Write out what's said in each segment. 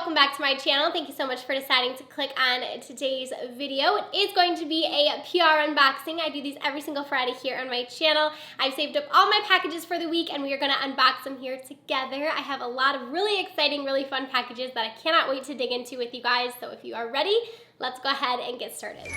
welcome back to my channel. Thank you so much for deciding to click on today's video. It is going to be a PR unboxing. I do these every single Friday here on my channel. I've saved up all my packages for the week and we are gonna unbox them here together. I have a lot of really exciting, really fun packages that I cannot wait to dig into with you guys. So if you are ready, let's go ahead and get started.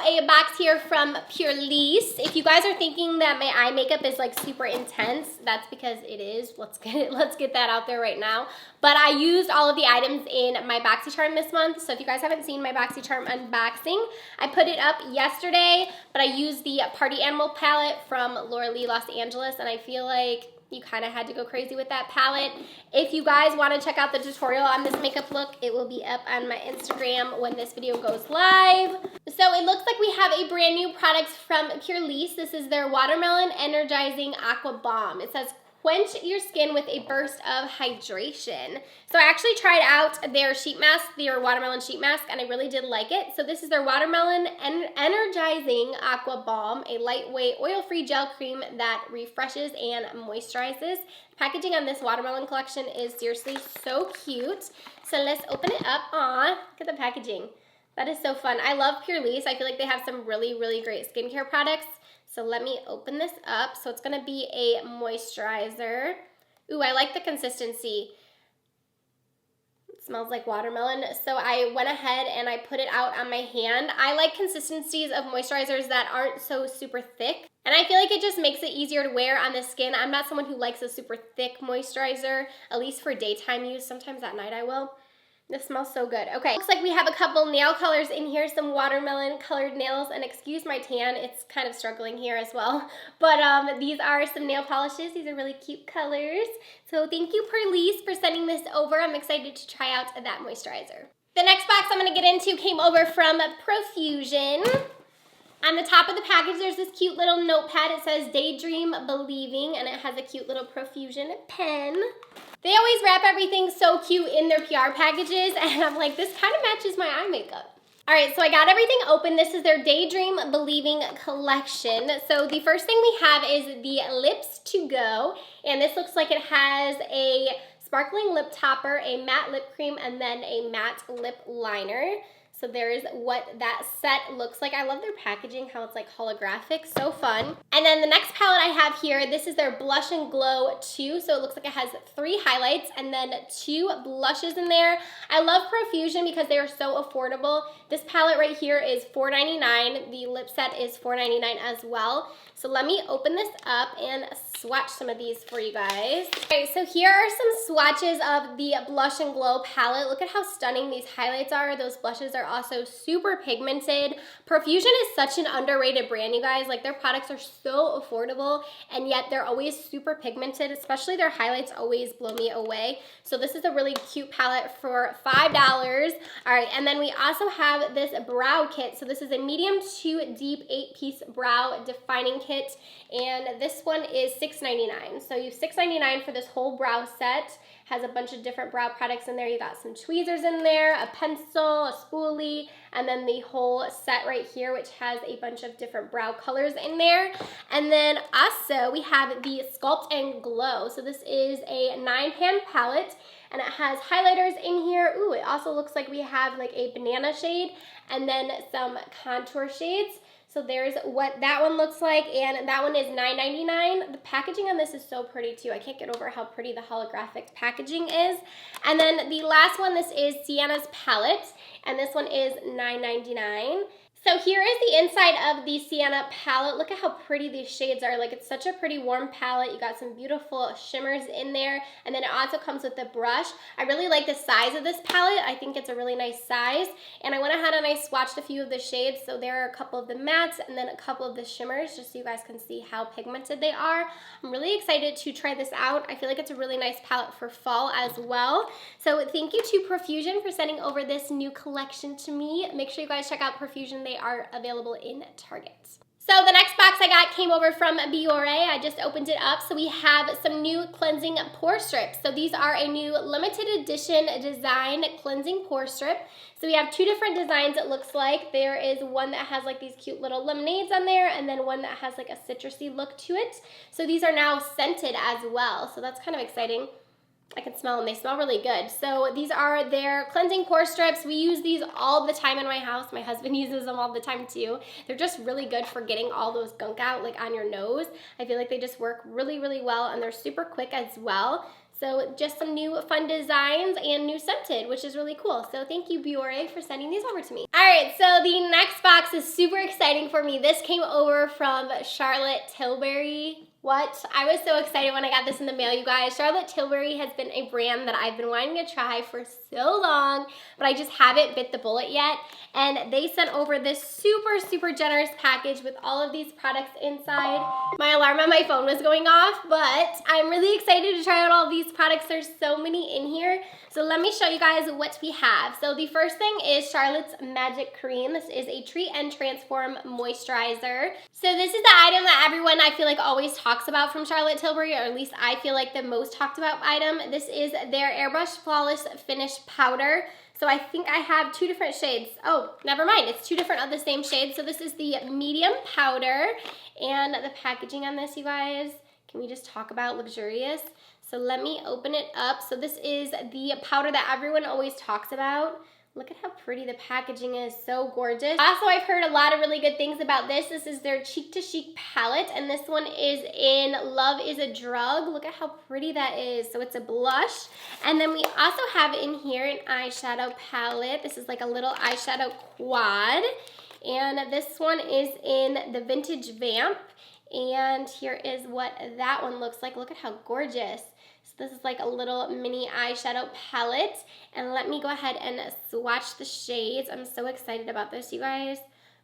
A box here from Purlisse. If you guys are thinking that my eye makeup is like super intense, that's because it is. Let's get that out there right now. But I used all of the items in my BoxyCharm this month, so if you guys haven't seen my BoxyCharm unboxing, I put it up yesterday, but I used the Party Animal palette from Laura Lee Los Angeles, and I feel like you kind of had to go crazy with that palette. If you guys want to check out the tutorial on this makeup look, it will be up on my Instagram when this video goes live. So it looks like we have a brand new product from Purlisse. This is their Watermelon Energizing Aqua Balm. It says, quench your skin with a burst of hydration. So I actually tried out their sheet mask, their watermelon sheet mask, and I really did like it. So this is their Watermelon Energizing Aqua Balm, a lightweight oil-free gel cream that refreshes and moisturizes. Packaging on this watermelon collection is seriously so cute. So let's open it up. Aw, look at the packaging. That is so fun. I love Purlisse. I feel like they have some really, really great skincare products. So let me open this up. So it's gonna be a moisturizer. Ooh, I like the consistency. It smells like watermelon. So I went ahead and I put it out on my hand. I like consistencies of moisturizers that aren't so super thick. And I feel like it just makes it easier to wear on the skin. I'm not someone who likes a super thick moisturizer, at least for daytime use. Sometimes at night I will. This smells so good. Okay, looks like we have a couple nail colors in here, some watermelon colored nails, and excuse my tan, it's kind of struggling here as well. But these are some nail polishes. These are really cute colors. So thank you, Purlisse, for sending this over. I'm excited to try out that moisturizer. The next box I'm gonna get into came over from Profusion. On the top of the package, there's this cute little notepad. It says Daydream Believing, and it has a cute little Profusion pen. They always wrap everything so cute in their PR packages, and I'm like, this kind of matches my eye makeup. All right, so I got everything open. This is their Daydream Believing collection. So the first thing we have is the Lips to Go, and this looks like it has a sparkling lip topper, a matte lip cream, and then a matte lip liner. So there's what that set looks like. I love their packaging, how it's like holographic, so fun. And then the next palette I have here, this is their Blush and Glow 2. So it looks like it has 3 highlights and then 2 blushes in there. I love Profusion because they are so affordable. This palette right here is $4.99. The lip set is $4.99 as well. So let me open this up and swatch some of these for you guys. Okay, so here are some swatches of the Blush and Glow palette. Look at how stunning these highlights are. Those blushes are also super pigmented. Profusion is such an underrated brand, you guys. Like, their products are so affordable and yet they're always super pigmented, especially their highlights always blow me away. So this is a really cute palette for $5. All right, and then we also have this brow kit. So this is a medium to deep 8-piece brow defining kit. And this one is $6.99. So you have $6.99 for this whole brow set. Has a bunch of different brow products in there. You got some tweezers in there, a pencil, a spoolie, and then the whole set right here, which has a bunch of different brow colors in there. And then also we have the Sculpt and Glow. So this is a 9-pan palette and it has highlighters in here. Ooh, it also looks like we have like a banana shade and then some contour shades. So there's what that one looks like, and that one is $9.99. The packaging on this is so pretty too. I can't get over how pretty the holographic packaging is. And then the last one, this is Sienna's palette, and this one is $9.99. So here is the inside of the Sienna palette. Look at how pretty these shades are. Like, it's such a pretty warm palette. You got some beautiful shimmers in there. And then it also comes with a brush. I really like the size of this palette. I think it's a really nice size. And I went ahead and I swatched a few of the shades. So there are a couple of the mattes and then a couple of the shimmers, just so you guys can see how pigmented they are. I'm really excited to try this out. I feel like it's a really nice palette for fall as well. So thank you to Profusion for sending over this new collection to me. Make sure you guys check out Profusion. They are available in Target. So the next box I got came over from Biore. I just opened it up. So we have some new cleansing pore strips. So these are a new limited edition design cleansing pore strip. So we have two different designs, it looks like. There is one that has like these cute little lemonades on there, and then one that has like a citrusy look to it. So these are now scented as well. So that's kind of exciting. I can smell them. They smell really good. So these are their cleansing pore strips. We use these all the time in my house. My husband uses them all the time too. They're just really good for getting all those gunk out like on your nose. I feel like they just work really, really well, and they're super quick as well. So just some new fun designs and new scented, which is really cool. So thank you, Biore, for sending these over to me. All right, so the next box is super exciting for me. This came over from Charlotte Tilbury. What? I was so excited when I got this in the mail, you guys. Charlotte Tilbury has been a brand that I've been wanting to try for so long, but I just haven't bit the bullet yet. And they sent over this super, super generous package with all of these products inside. My alarm on my phone was going off, but I'm really excited to try out all these products. There's so many in here. So let me show you guys what we have. So the first thing is Charlotte's Magic Cream. This is a Treat and Transform Moisturizer. So this is the item that everyone I feel like always talks about from Charlotte Tilbury, or at least I feel like the most talked about item. This is their Airbrush Flawless Finish Powder. So I think I have two different shades. Oh, never mind. It's two different of the same shade. So this is the medium powder, and the packaging on this, you guys, can we just talk about luxurious? So let me open it up. So this is the powder that everyone always talks about. Look at how pretty the packaging is, so gorgeous. Also, I've heard a lot of really good things about this. This is their Cheek to Chic palette, and this one is in Love is a Drug. Look at how pretty that is. So it's a blush. And then we also have in here an eyeshadow palette. This is like a little eyeshadow quad. And this one is in the Vintage Vamp. And here is what that one looks like. Look at how gorgeous. So this is like a little mini eyeshadow palette. And let me go ahead and swatch the shades. I'm so excited about this, you guys.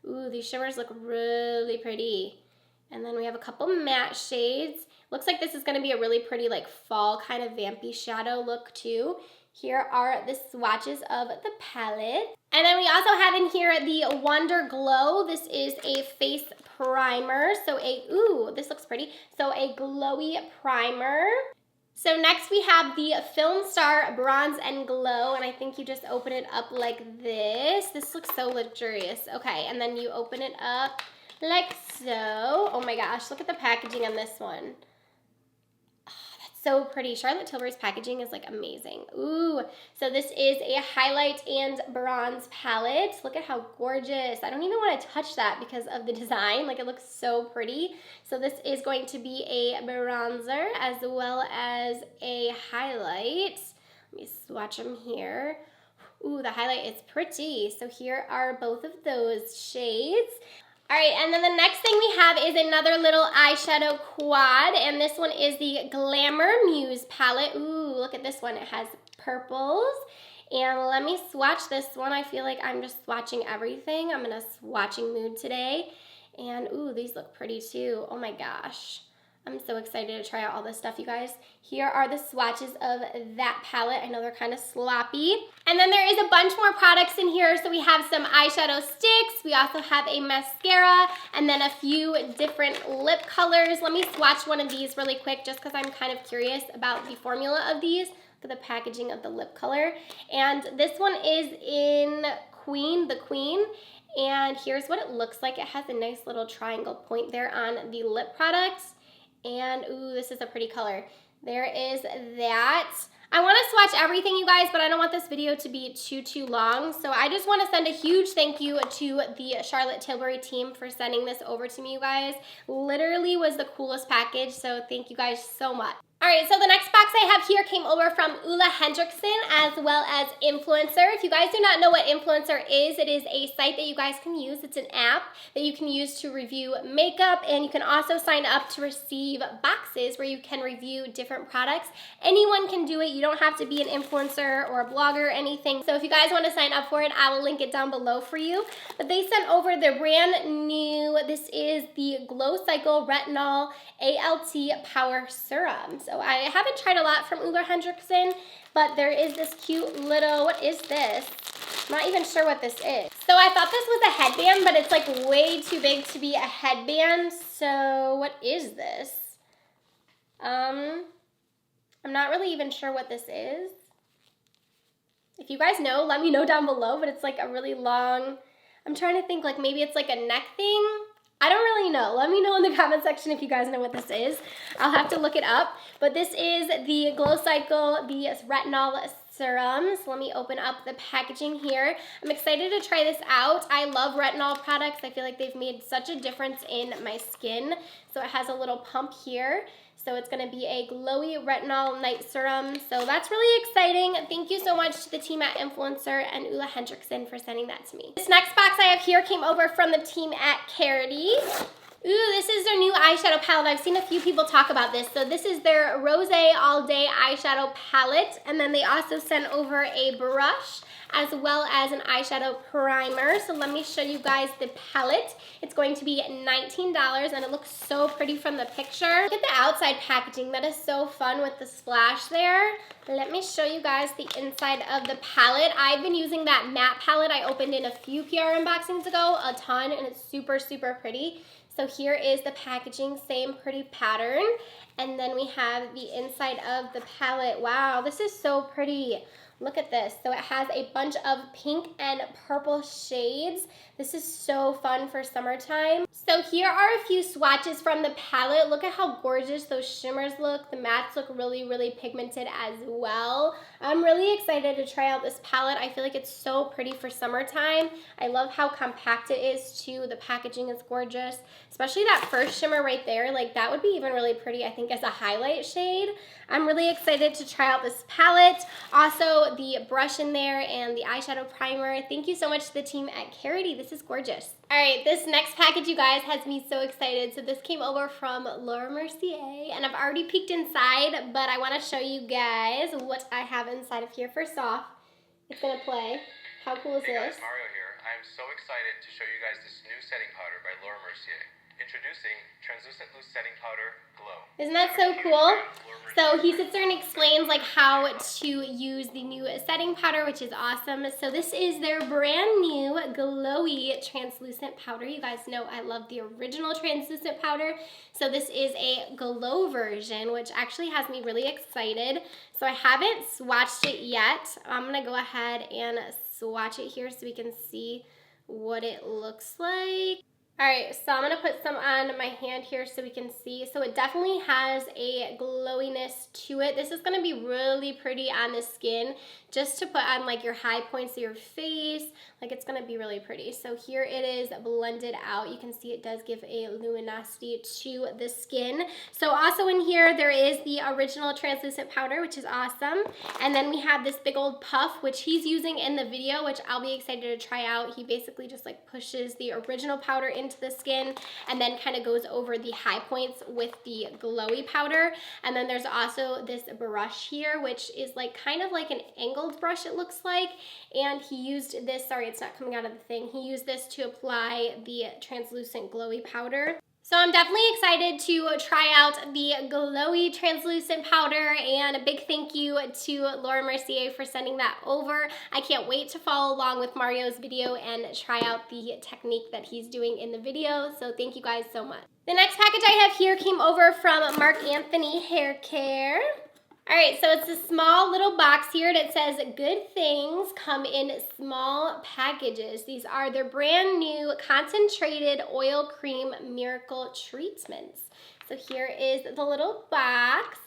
Ooh, these shimmers look really pretty. And then we have a couple matte shades. Looks like this is going to be a really pretty like fall kind of vampy shadow look too. Here are the swatches of the palette. And then we also have in here the Wonder Glow. This is a face primer. So ooh, this looks pretty. So a glowy primer. So next we have the Film Star Bronze and Glow, and I think you just open it up like this. This looks so luxurious. Okay, and then you open it up like so. Oh my gosh, look at the packaging on this one. So pretty. Charlotte Tilbury's packaging is like amazing. Ooh, so this is a highlight and bronze palette. Look at how gorgeous. I don't even want to touch that because of the design. Like, it looks so pretty. So this is going to be a bronzer as well as a highlight. Let me swatch them here. Ooh, the highlight is pretty. So here are both of those shades. All right, and then the next thing we have is another little eyeshadow quad, and this one is the Glamour Muse palette. Ooh, look at this one. It has purples. And let me swatch this one. I feel like I'm just swatching everything. I'm in a swatching mood today. And ooh, these look pretty too. Oh my gosh. I'm so excited to try out all this stuff, you guys. Here are the swatches of that palette. I know they're kind of sloppy. And then there is a bunch more products in here. So we have some eyeshadow sticks. We also have a mascara and then a few different lip colors. Let me swatch one of these really quick just because I'm kind of curious about the formula of these. Look at the packaging of the lip color. And this one is in the Queen. And here's what it looks like. It has a nice little triangle point there on the lip product. And ooh, this is a pretty color. There is that. I want to swatch everything, you guys, but I don't want this video to be too long. So I just want to send a huge thank you to the Charlotte Tilbury team for sending this over to me, you guys. Literally was the coolest package, so thank you guys so much. All right, so the next box I have here came over from Ulla Hendrickson as well as Influencer. If you guys do not know what Influencer is, it is a site that you guys can use. It's an app that you can use to review makeup, and you can also sign up to receive boxes where you can review different products. Anyone can do it. You don't have to be an influencer or a blogger or anything. So if you guys want to sign up for it, I will link it down below for you. But they sent over the brand new, this is the Glow Cycle Retinol ALT Power Serum. So I haven't tried a lot from Ulla Hendrickson, but there is this cute little, what is this? I'm not even sure what this is. So I thought this was a headband, but it's like way too big to be a headband. So what is this? I'm not really even sure what this is. If you guys know, let me know down below, but it's like a really long, I'm trying to think, like maybe it's like a neck thing. I don't really know. Let me know in the comment section if you guys know what this is. I'll have to look it up. But this is the Glow Cycle, the retinol serum. So let me open up the packaging here. I'm excited to try this out. I love retinol products. I feel like they've made such a difference in my skin. So it has a little pump here. So it's gonna be a glowy retinol night serum. So that's really exciting. Thank you so much to the team at Influencer and Ulla Hendrickson for sending that to me. This next box I have here came over from the team at Carity. Ooh, this is their new eyeshadow palette. I've seen a few people talk about this. So this is their Rose All Day eyeshadow palette. And then they also sent over a brush as well as an eyeshadow primer. So let me show you guys the palette. It's going to be $19 and it looks so pretty from the picture. Look at the outside packaging. That is so fun with the splash there. Let me show you guys the inside of the palette. I've been using that matte palette I opened in a few PR unboxings ago, a ton, and it's super, super pretty. So here is the packaging, same pretty pattern. And then we have the inside of the palette. Wow, this is so pretty. Look at this. So it has a bunch of pink and purple shades. This is so fun for summertime. So here are a few swatches from the palette. Look at how gorgeous those shimmers look. The mattes look really, really pigmented as well. I'm really excited to try out this palette. I feel like it's so pretty for summertime. I love how compact it is too. The packaging is gorgeous, especially that first shimmer right there. Like that would be even really pretty, I think, as a highlight shade. I'm really excited to try out this palette. Also, the brush in there and the eyeshadow primer. Thank you so much to the team at Carity. This is gorgeous. All right, this next package, you guys, has me so excited. So this came over from Mercier, and I've already peeked inside, but I want to show you guys what I have inside of here. First off, it's gonna play. How cool is this? Hey guys, Mario here. I am so excited to show you guys this new setting powder by Mercier. Introducing Translucent Loose Setting Powder Glow. Isn't that so cool? So he sits there and explains like how to use the new setting powder, which is awesome. So this is their brand new glowy translucent powder. You guys know I love the original translucent powder. So this is a glow version, which actually has me really excited. So I haven't swatched it yet. I'm gonna go ahead and swatch it here so we can see what it looks like. All right, so I'm gonna put some on my hand here so we can see. So it definitely has a glowiness to it. This is gonna be really pretty on the skin, just to put on like your high points of your face. Like it's gonna be really pretty. So here it is blended out. You can see it does give a luminosity to the skin. So also in here, there is the original translucent powder, which is awesome. And then we have this big old puff, which he's using in the video, which I'll be excited to try out. He basically just like pushes the original powder into the skin and then kind of goes over the high points with the glowy powder. And then there's also this brush here, which is like kind of like an angled brush, it looks like. And he used this, sorry, it's not coming out of the thing. He used this to apply the translucent glowy powder. So I'm definitely excited to try out the glowy translucent powder, and a big thank you to Mercier for sending that over. I can't wait to follow along with Mario's video and try out the technique that he's doing in the video. So thank you guys so much. The next package I have here came over from Mark Anthony Hair Care. All right, so it's a small little box here that says good things come in small packages. These are their brand new concentrated oil cream miracle treatments. So here is the little box.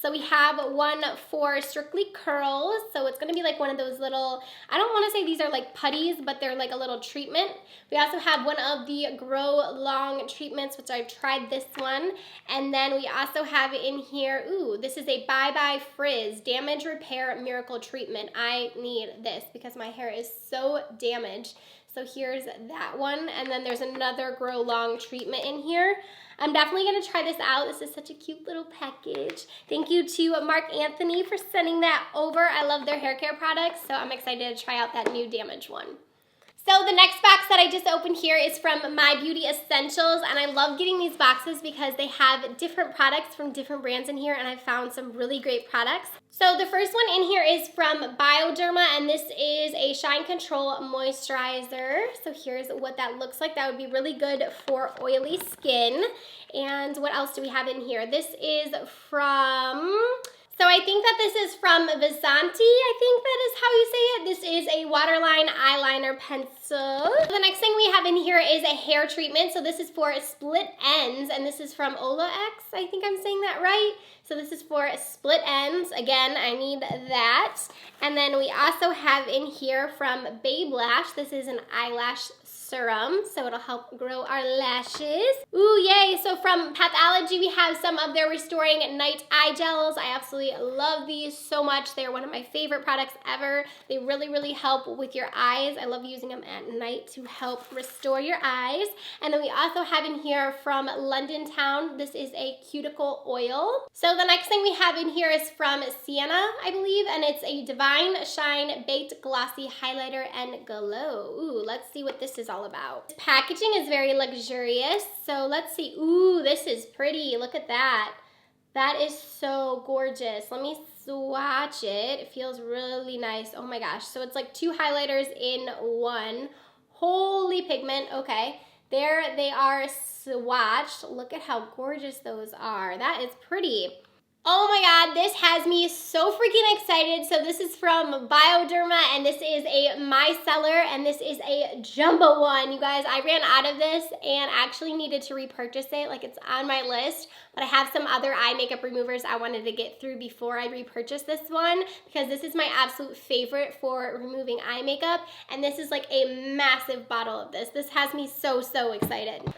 So we have one for strictly curls. So it's gonna be like one of those little, I don't wanna say these are like putties, but they're like a little treatment. We also have one of the grow long treatments, which I've tried this one. And then we also have in here, ooh, this is a Bye Bye Frizz Damage Repair Miracle Treatment. I need this because my hair is so damaged. So here's that one. And then there's another grow long treatment in here. I'm definitely gonna try this out. This is such a cute little package. Thank you to Mark Anthony for sending that over. I love their hair care products, so I'm excited to try out that new damaged one. So the next box that I just opened here is from My Beauty Essentials, and I love getting these boxes because they have different products from different brands in here, and I found some really great products. So the first one in here is from Bioderma, and this is a Shine Control Moisturizer. So here's what that looks like. That would be really good for oily skin. And what else do we have in here? This is from... So I think that this is from Visanti, I think that is how you say it. This is a waterline eyeliner pencil. The next thing we have in here is a hair treatment. So this is for split ends, and this is from Ola X, I think I'm saying that right. So this is for split ends. Again, I need that. And then we also have in here from Babe Lash. This is an eyelash serum, so it'll help grow our lashes. Ooh, yay. So from Pathology, we have some of their Restoring Night Eye Gels. I absolutely love these so much. They're one of my favorite products ever. They really, really help with your eyes. I love using them at night to help restore your eyes. And then we also have in here from London Town, this is a cuticle oil. So the next thing we have in here is from Sienna, I believe, and it's a Divine Shine Baked Glossy Highlighter and Glow. Ooh, let's see what this is all about. This packaging is very luxurious, so let's see. Ooh, this is pretty. Look at that. That is so gorgeous. Let me swatch it. It feels really nice. Oh my gosh. So it's like 2 highlighters in one. Holy pigment. Okay. There they are swatched. Look at how gorgeous those are. That is pretty. Oh my God, this has me so freaking excited. So this is from Bioderma, and this is a micellar, and this is a jumbo one. You guys, I ran out of this and actually needed to repurchase it. Like, it's on my list, but I have some other eye makeup removers I wanted to get through before I repurchase this one, because this is my absolute favorite for removing eye makeup, and this is like a massive bottle of this. This has me so excited.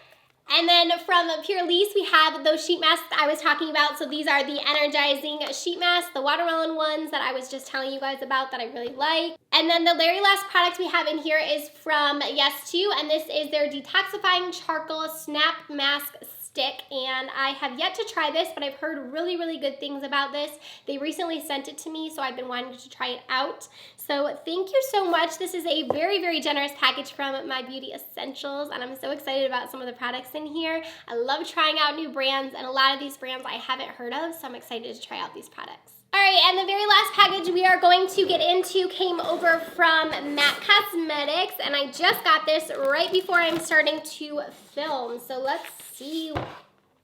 And then from Purlisse, we have those sheet masks I was talking about. So these are the energizing sheet masks, the watermelon ones that I was just telling you guys about that I really like. And then the very last product we have in here is from Yes2, and this is their detoxifying charcoal snap mask stick, and I have yet to try this, but I've heard really good things about this. They recently sent it to me, so I've been wanting to try it out. So thank you so much. This is a very generous package from My Beauty Essentials, and I'm so excited about some of the products in here. I love trying out new brands, and a lot of these brands I haven't heard of, so I'm excited to try out these products. All right, and the very last package we are going to get into came over from MAC Cosmetics, and I just got this right before I'm starting to film. So let's see.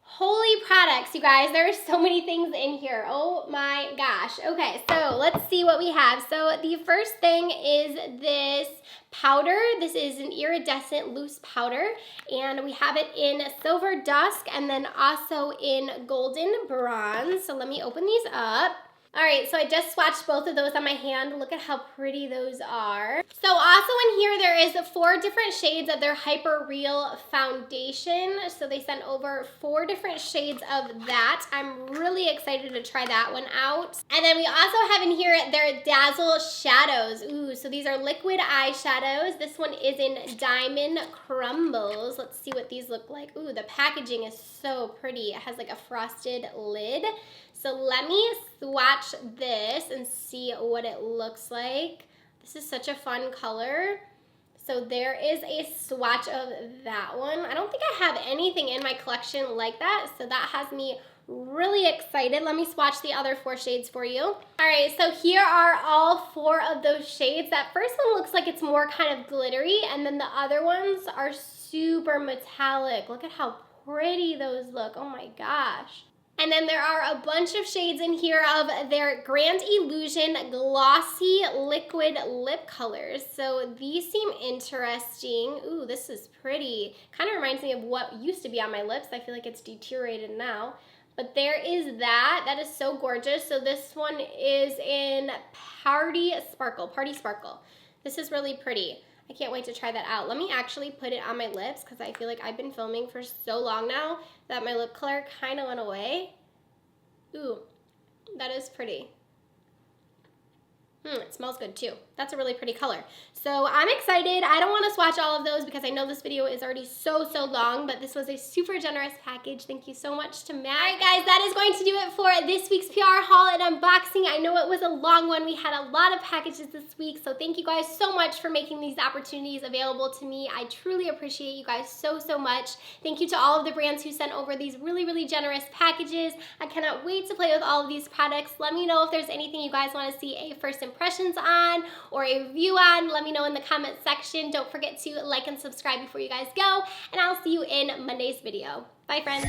Holy products, you guys. There are so many things in here. Oh my gosh. Okay, so let's see what we have. So the first thing is this powder. This is an iridescent loose powder, and we have it in silver dusk and then also in golden bronze. So let me open these up. All right, so I just swatched both of those on my hand. Look at how pretty those are. So also in here, there is 4 different shades of their Hyper Real foundation. So they sent over 4 different shades of that. I'm really excited to try that one out. And then we also have in here their Dazzle Shadows. Ooh, so these are liquid eyeshadows. This one is in Diamond Crumbles. Let's see what these look like. Ooh, the packaging is so pretty. It has like a frosted lid. So let me swatch this and see what it looks like. This is such a fun color. So there is a swatch of that one. I don't think I have anything in my collection like that, so that has me really excited. Let me swatch the other 4 shades for you. All right, so here are all 4 of those shades. That first one looks like it's more kind of glittery, and then the other ones are super metallic. Look at how pretty those look. Oh my gosh. And then there are a bunch of shades in here of their Grand Illusion Glossy Liquid Lip Colors. So these seem interesting. Ooh, this is pretty. Kind of reminds me of what used to be on my lips. I feel like it's deteriorated now. But there is that. That is so gorgeous. So this one is in Party Sparkle. This is really pretty. I can't wait to try that out. Let me actually put it on my lips because I feel like I've been filming for so long now that my lip color kind of went away. Ooh, that is pretty. It smells good too. That's a really pretty color. So I'm excited. I don't want to swatch all of those because I know this video is already so long, but this was a super generous package. Thank you so much to Matt. All right, guys, that is going to do it for this week's PR haul and unboxing. I know it was a long one. We had a lot of packages this week, so thank you guys so much for making these opportunities available to me. I truly appreciate you guys so much. Thank you to all of the brands who sent over these really generous packages. I cannot wait to play with all of these products. Let me know if there's anything you guys want to see a first impressions on or a review on. Let me know in the comment section. Don't forget to like and subscribe before you guys go, and I'll see you in Monday's video. Bye, friends.